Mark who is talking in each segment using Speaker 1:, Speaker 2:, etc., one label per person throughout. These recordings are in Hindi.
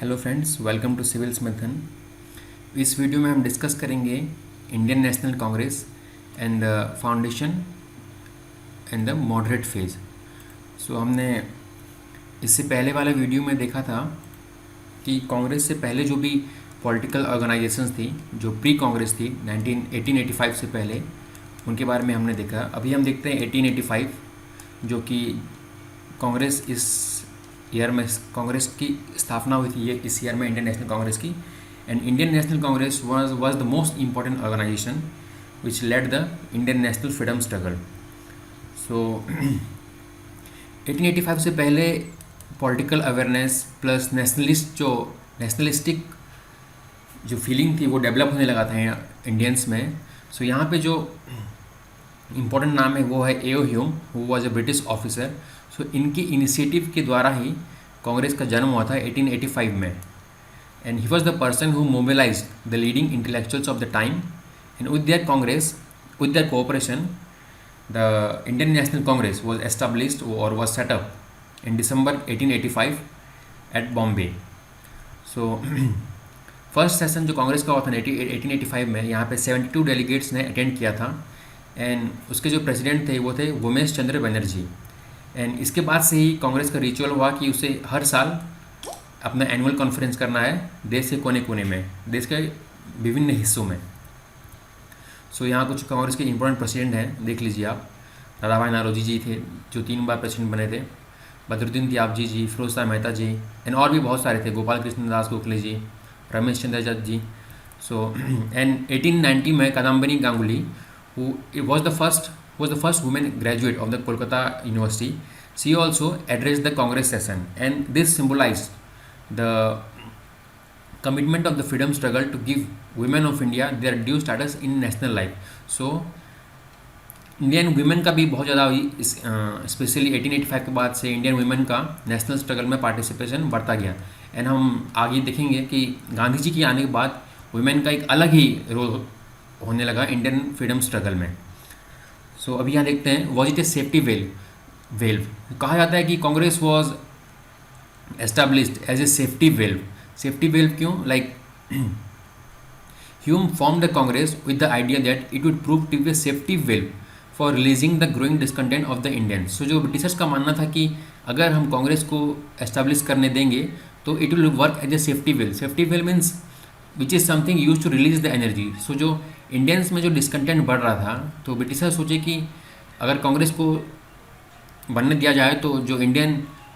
Speaker 1: Hello friends, welcome to civils मैथन। इस वीडियो में हम डिस्कस करेंगे Indian national Congress and the foundation and the moderate phase. हमने इससे पहले वाले वीडियो में देखा था कि कांग्रेस से पहले जो भी पॉलिटिकल ऑर्गेनाइजेशंस थी, जो प्री कांग्रेस थी 1885 से पहले, उनके बारे में हमने देखा। अभी हम देखते हैं 1885, जो कि कांग्रेस इस ईयर में कांग्रेस की स्थापना हुई थी। ये इस ईयर में इंडियन नेशनल कांग्रेस की। And Indian national Congress was the most important organisation which led the Indian national freedom struggle. So 1885 से पहले पॉलिटिकल अवेयरनेस प्लस नेशनलिस्टिक जो फीलिंग थी वो डेवलप होने लगा था इंडियंस में। यहाँ पे जो इम्पोर्टेंट नाम है वो है A O Hume, who was a British officer. इनकी इनिशिएटिव के द्वारा ही कांग्रेस का जन्म हुआ था 1885 में। And he was the person who mobilised the leading intellectuals of the time, and with their cooperation the Indian national Congress was established और was set up in December 1885 at Bombay. First session जो कांग्रेस का हुआ था 1885 में, यहाँ पे 72 डेलीगेट्स ने अटेंड किया था। एंड उसके जो प्रेसिडेंट थे वो थे उमेश चंद्र बनर्जी। एंड इसके बाद से ही कांग्रेस का रिचुअल हुआ कि उसे हर साल अपना एनुअल कॉन्फ्रेंस करना है देश के कोने कोने में, देश के विभिन्न हिस्सों में। यहाँ कुछ कांग्रेस के इंपॉर्टेंट प्रेसिडेंट हैं, देख लीजिए आप। दादा भाई नौरोजी जी थे, जो 3 बार प्रेसिडेंट बने थे। बदरुद्दीन त्याबजी जी, फिरोज शाह मेहता जी, एंड और भी बहुत सारे थे, गोपाल कृष्ण दास गोखले जी, रमेश चंद्र जट जी। एंड 1890 में Kadambari Ganguly, who was the first woman graduate of the Kolkata University. She also addressed the Congress session, and this symbolized the commitment of the freedom struggle to give women of India their due status in national life. Indian women का भी बहुत ज़्यादा स्पेशली 1885 के बाद से इंडियन वीमेन का नेशनल स्ट्रगल में पार्टिसिपेशन बढ़ता गया। एंड हम आगे देखेंगे कि गांधी जी के आने के बाद वुमेन का एक अलग ही रोल होने लगा इंडियन फ्रीडम स्ट्रगल में। अभी यहाँ देखते हैं, was it a safety valve. कहा जाता है कि Congress was established as a safety valve. Safety valve क्यों? Like Hume form the Congress with the idea that it would prove to be a safety valve for releasing the growing discontent of the Indians. जो ब्रिटिशर्स का मानना था कि अगर हम कांग्रेस को एस्टैब्लिश करने देंगे तो it will work as a safety valve. Safety valve means which is something use to release the energy. जो इंडियंस में जो डिसकंटेंट बढ़ रहा था, तो ब्रिटिशर सोचे कि अगर कांग्रेस को बनने दिया जाए तो जो इंडियन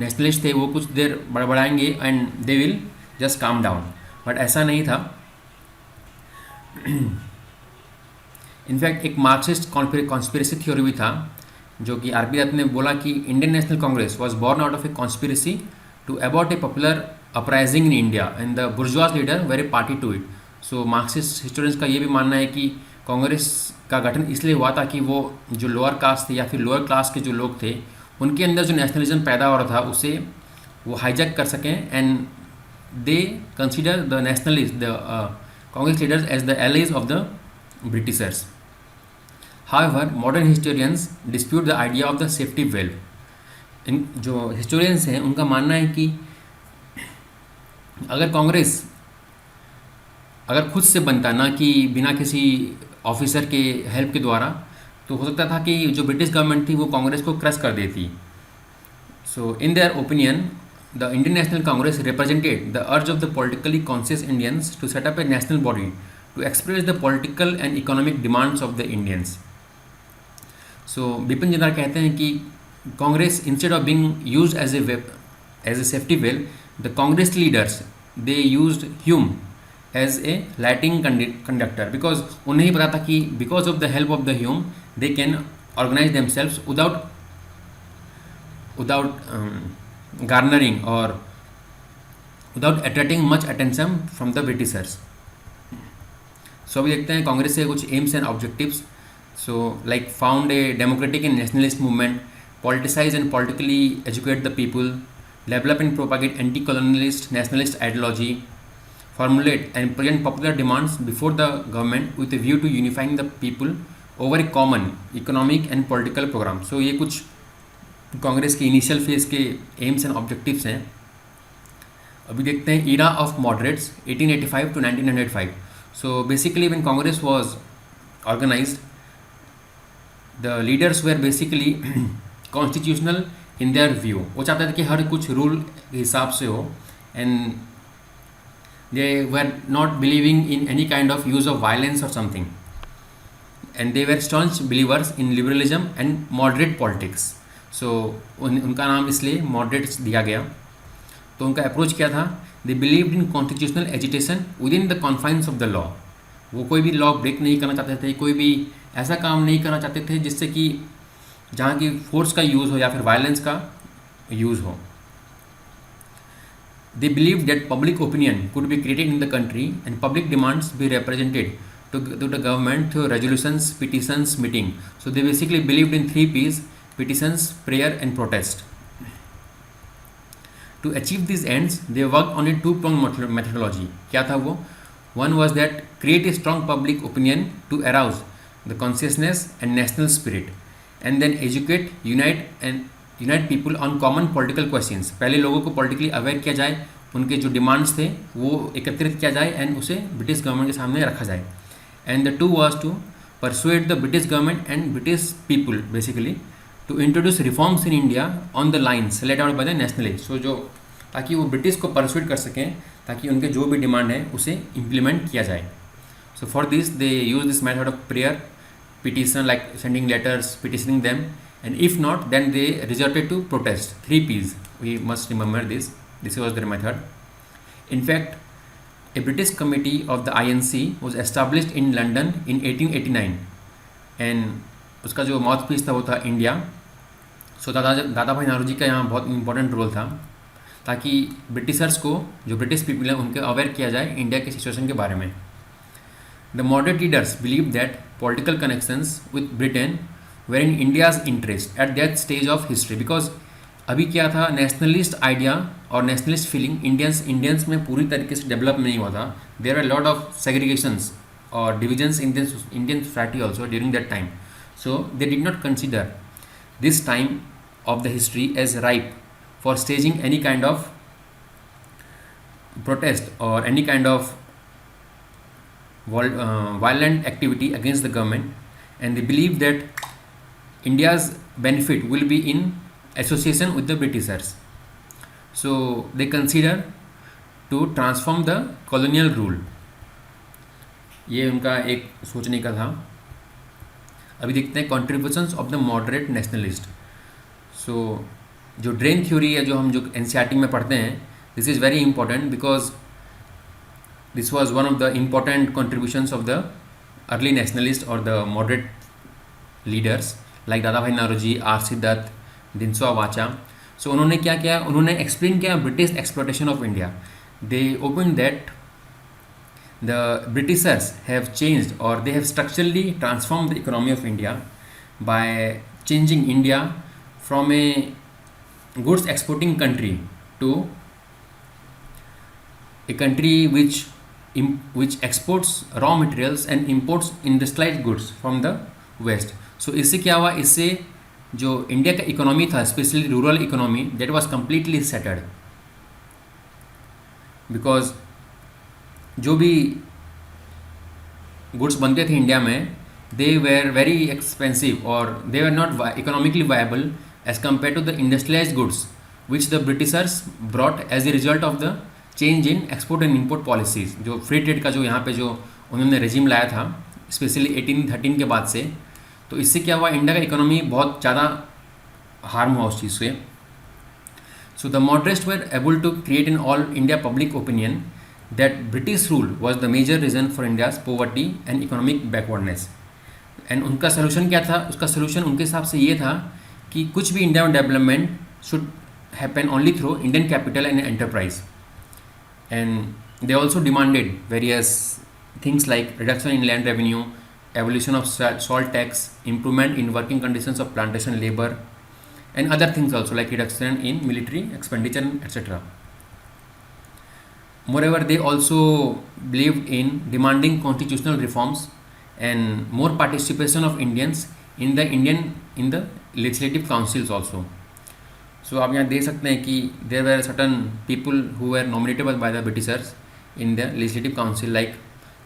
Speaker 1: नेशनलिस्ट थे वो कुछ देर बड़बड़ाएंगे and they will just calm down. But ऐसा नहीं था। इनफैक्ट एक मार्क्सिस्ट कॉन्स्पिरेसी थ्योरी भी था, जो कि आर पी दत्त ने बोला कि Indian national Congress was born out of a conspiracy to about a popular uprising in India and the bourgeois leader were a party to it. Marxist historians का ये भी मानना है कि कांग्रेस का गठन इसलिए हुआ था कि वो जो लोअर कास्ट थे या फिर लोअर क्लास के जो लोग थे, उनके अंदर जो नेशनलिज्म पैदा हो रहा था उसे वो हाईजैक कर सकें। And they consider the nationalist, the Congress leaders as the allies of the Britishers. However modern historians dispute the idea of the safety valve. जो हिस्टोरियंस हैं उनका मानना है कि अगर कांग्रेस अगर खुद से बनता, ना कि बिना किसी ऑफिसर के हेल्प के द्वारा, तो हो सकता था कि जो ब्रिटिश गवर्नमेंट थी वो कांग्रेस को क्रश कर देती। In their opinion the Indian national Congress represented the urge of the politically conscious Indians to set up a national body to express the political and economic demands of the Indians. Bipin Chandra कहते हैं कि Congress instead of being used as a safety well, the Congress leaders they used Hume as a lightning conductor, because उन्हें ही पता था कि because of the help of the Hume they can organise themselves without garnering और without attracting much attention from the Britishers. अभी देखते हैं कांग्रेस के कुछ aims and objectives. Like found a democratic and nationalist movement, politicise and politically educate the people, develop and propagate anti colonialist nationalist ideology, formulate and present popular demands before the government with a view to unifying the people over a common economic and political program। ये कुछ कांग्रेस के इनिशियल फेज के एम्स एंड ऑब्जेक्टिव्स हैं। अभी देखते हैं era of moderates 1885 to 1905. So basically when Congress was organized, the leaders were basically constitutional in their view. वो चाहते थे कि हर कुछ रूल के हिसाब से हो, and they were not believing in any kind of use of violence or something, and they were staunch believers in liberalism and moderate politics. So उनका नाम इसलिए moderates दिया गया. तो उनका अप्रोच क्या था? They believed in constitutional agitation within the confines of the law. वो कोई भी लॉ ब्रेक नहीं करना चाहते थे, कोई भी ऐसा काम नहीं करना चाहते थे जिससे कि जहाँ की फोर्स का यूज़ हो या फिर वायलेंस का यूज़ हो. They believe that public opinion could be created in the country and public demands be represented to the government through resolutions, petitions, meeting. So they basically believed in 3 P's: petitions, prayer and protest. To achieve these ends, they worked on a two-pronged methodology. क्या था वो? One was that create a strong public opinion to arouse the consciousness and national spirit, and then educate, unite people on common political questions. पहले लोगों को politically aware किया जाए, उनके जो demands थे वो एकत्रित किया जाए and उसे British government के सामने रखा जाए. And the two was to persuade the British government and British people basically to introduce reforms in India on the lines laid out by the nationalists. So जो ताकि वो ब्रिटिश को परसुएड कर सकें ताकि उनके जो भी डिमांड है उसे इम्प्लीमेंट किया जाए. So for this they use this method of prayer, petition like sending letters, petitioning them, and if not then they resorted to protest. 3 P's. We must remember this. This was their method. In fact, a British committee of the INC was established in London in 1889 and उसका जो माउथ पीस था वो था इंडिया. सो दादा भाई नौरोजी का यहाँ बहुत इंपॉर्टेंट रोल था ताकि ब्रिटिशर्स को, जो ब्रिटिश पीपल हैं, उनके अवेयर किया जाए इंडिया के सिचुएशन के बारे में. The moderate leaders believe that political connections with Britain were in India's interest at that stage of history. Because अभी क्या था, नेशनलिस्ट आइडिया और नेशनलिस्ट फीलिंग इंडियंस में पूरी तरीके से डेवलप नहीं हुआ था. There are lot of segregations और divisions in Indian society also during that time. So they did not consider this time of the history as ripe for staging any kind of protest or any kind of violent activity against the government, and they believe that India's benefit will be in association with the Britishers. So they consider to transform the colonial rule. ये उनका एक सोचने का था. अभी देखते हैं contributions of the moderate nationalist. So जो ड्रेन थ्योरी है, जो हम जो NCERT में पढ़ते हैं, this is very important because this was one of the important contributions of the early nationalist और द मॉडरेट लीडर्स लाइक दादा भाई नौरोजी, R.C. दत्त, दिनसो अवाचा. सो उन्होंने क्या किया, उन्होंने एक्सप्लेन किया British exploitation of India. They open that the Britishers have changed और they have structurally transform the economy of India by changing India from a goods exporting country to a country which exports raw materials and imports industrialized goods from the west. So इससे क्या हुआ, इससे जो इंडिया का इकोनॉमी था, specially rural economy, that was completely settled. Because जो भी गुड्स बनते थे इंडिया में, दे वेर वेरी एक्सपेंसिव और they were not economically viable as compared to the industrialized goods which the Britishers brought as a result of the change in export and import policies. जो फ्री ट्रेड का जो यहाँ पे जो उन्होंने रेजिम लाया था स्पेशली 1813 के बाद से, तो इससे क्या हुआ, इंडिया का इकोनॉमी बहुत ज़्यादा हार्म हुआ उस चीज़ से. So the moderates were able to create in all India public opinion that British rule was the major reason for India's poverty and economic backwardness. And उनका सोल्यूशन क्या था, उसका सोल्यूशन उनके हिसाब से ये था कि कुछ भी इंडिया में development should happen only through Indian capital and enterprise. And they also demanded various things like reduction in land revenue, evolution of salt tax, improvement in working conditions of plantation labour, and other things also like reduction in military expenditure etcetera. Moreover, they also believed in demanding constitutional reforms and more participation of Indians in the legislative councils also. So आप यहाँ देख सकते हैं कि there were certain people who were nominatable by the Britishers in the legislative council like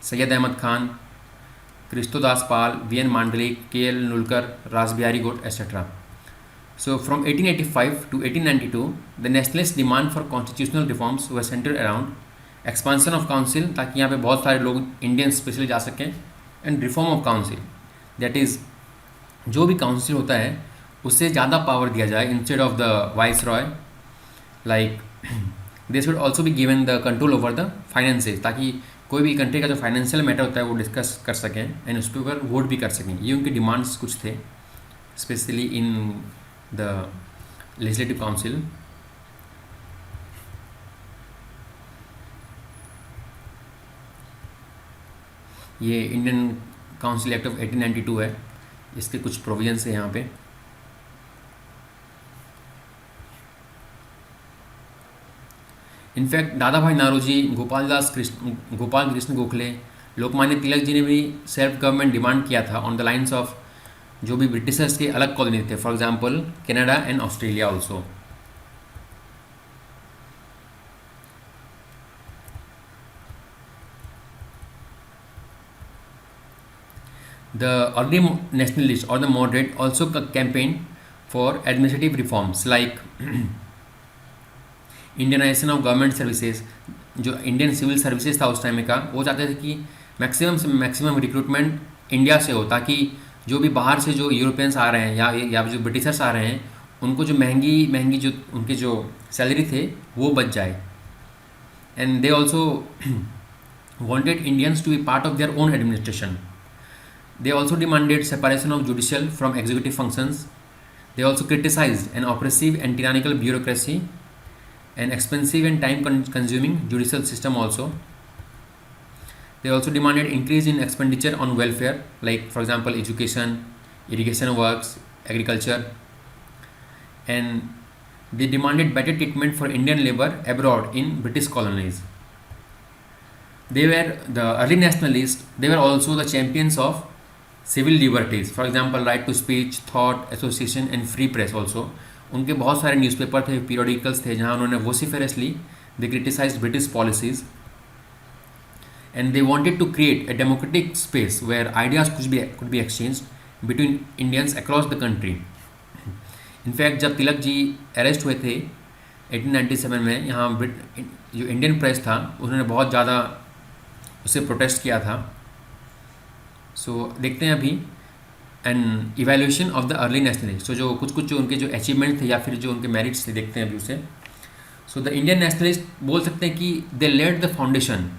Speaker 1: Syed Ahmed Khan, Krishnadas Pal, V N Mandlik, K L Nulkar, Rashbehari Ghosh etcetera. So from 1885 to 1892, the nationalist demand for constitutional reforms were centered around expansion of council, ताकि यहाँ पे बहुत सारे लोग इंडियन स्पेशली जा सकें, and reform of council, that is जो भी काउंसिल होता है उससे ज़्यादा पावर दिया जाए instead of the vice Roy. Like they should also be given the control over the finances, ताकि कोई भी कंट्री का जो फाइनेंशियल मैटर होता है वो डिस्कस कर सकें एंड उस पर ऊपर वोट भी कर सकें. ये उनके डिमांड्स कुछ थे specially in the legislative council. ये इंडियन काउंसिल एक्ट ऑफ 1892 है, इसके कुछ प्रोविजंस है यहाँ पे. इनफैक्ट दादा भाई नारोजी, गोपाल कृष्ण गोखले, लोकमान्य तिलक जी ने भी सेल्फ गवर्नमेंट डिमांड किया था ऑन द लाइन्स ऑफ जो भी ब्रिटिशर्स के अलग कॉलोनी थे, for example Canada and Australia also. The early nationalists or the moderate also campaigned for administrative reforms like Indianisation of government services. जो इंडियन सिविल सर्विसेज था उस टाइम का, वो चाहते थे कि मैक्सिमम से मैक्सिमम रिक्रूटमेंट इंडिया से हो, ताकि जो भी बाहर से जो यूरोपियंस आ रहे हैं या जो ब्रिटिशर्स आ रहे हैं उनको जो महंगी महंगी जो उनके जो सैलरी थे वो बच जाए. And they also wanted Indians to be part of their own administration. They also demanded separation of judicial from executive functions. They also criticized an oppressive and tyrannical bureaucracy, an expensive and time-consuming judicial system also. They also demanded increase in expenditure on welfare, like for example education, irrigation works, agriculture, and they demanded better treatment for Indian labor abroad in British colonies. They were the early nationalists. They were also the champions of civil liberties, for example right to speech, thought, association and free press also. उनके बहुत सारे न्यूज़पेपर थे, पीरियडिकल्स थे, जहाँ उन्होंने vociferously they criticised British policies and they wanted to create a democratic space where ideas could be exchanged between Indians across the country. In fact जब तिलक जी अरेस्ट हुए थे 1897 में, यहाँ जो इंडियन प्रेस था उन्होंने बहुत ज़्यादा उसे प्रोटेस्ट किया था. सो देखते हैं अभी an evaluation of the early nationalist. So जो कुछ जो उनके जो अचीवमेंट थे या फिर जो उनके मेरिट्स थे, देखते हैं अभी उसे. सो द इंडियन नेशनलिस्ट बोल सकते हैं कि they laid the foundation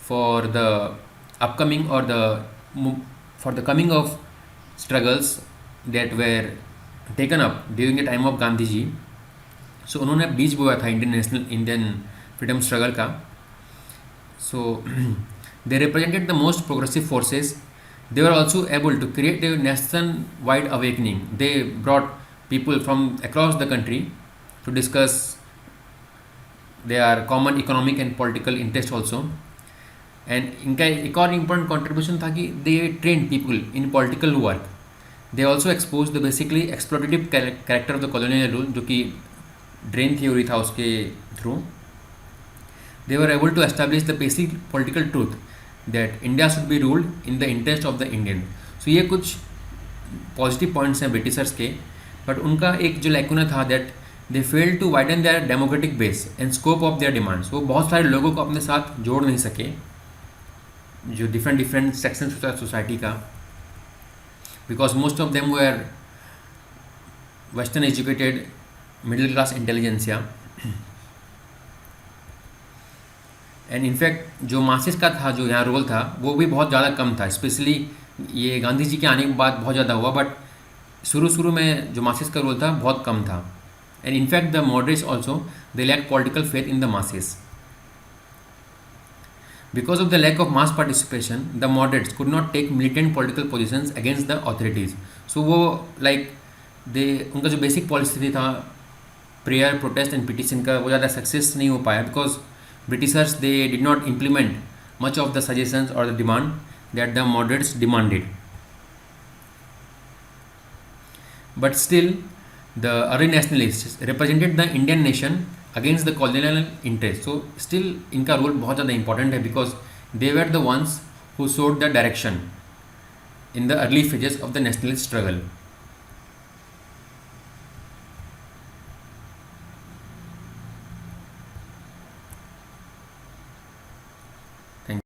Speaker 1: for the upcoming और for the coming of struggles that were taken up during the time of Gandhi ji. So उन्होंने बीज बोया था इंडियन फ्रीडम स्ट्रगल का. सो they represented the most progressive forces. They were also able to create a nation-wide awakening. They brought people from across the country to discuss their common economic and political interest also. And इनका एक और important contribution था कि they trained people in political work. They also exposed the basically exploitative character of the colonial rule, जो कि drain theory था उसके through. They were able to establish the basic political truth that India should be ruled in the interest of the Indian. So ये कुछ पॉजिटिव पॉइंट्स हैं ब्रिटिशर्स के, बट उनका एक जो लैकुना था that they fail to widen their democratic base and scope of their demands. वो बहुत सारे लोगों को अपने साथ जोड़ नहीं सके, जो डिफरेंट सेक्शंस होता है सोसाइटी का, because most of them were western educated middle class intelligentsia. And in fact जो मासिस का था, जो यहाँ रोल था, वो भी बहुत ज़्यादा कम था. स्पेशली ये गांधी जी के आने के बाद बहुत ज़्यादा हुआ, बट शुरू में जो मासिस का रोल था बहुत कम था. And in fact the moderates also they lack political faith in the masses. Because of the lack of mass participation, the moderates could not take militant political positions against the authorities. So वो उनका जो बेसिक पॉलिसी था प्रेयर, प्रोटेस्ट एंड पिटिशन का, वो ज़्यादा सक्सेस नहीं हो पाया, because Britishers they did not implement much of the suggestions or the demand that the moderates demanded. But still the early nationalists represented the Indian nation against the colonial interest. So still इनका रोल बहुत ज़्यादा important है because they were the ones who showed the direction in the early phases of the nationalist struggle.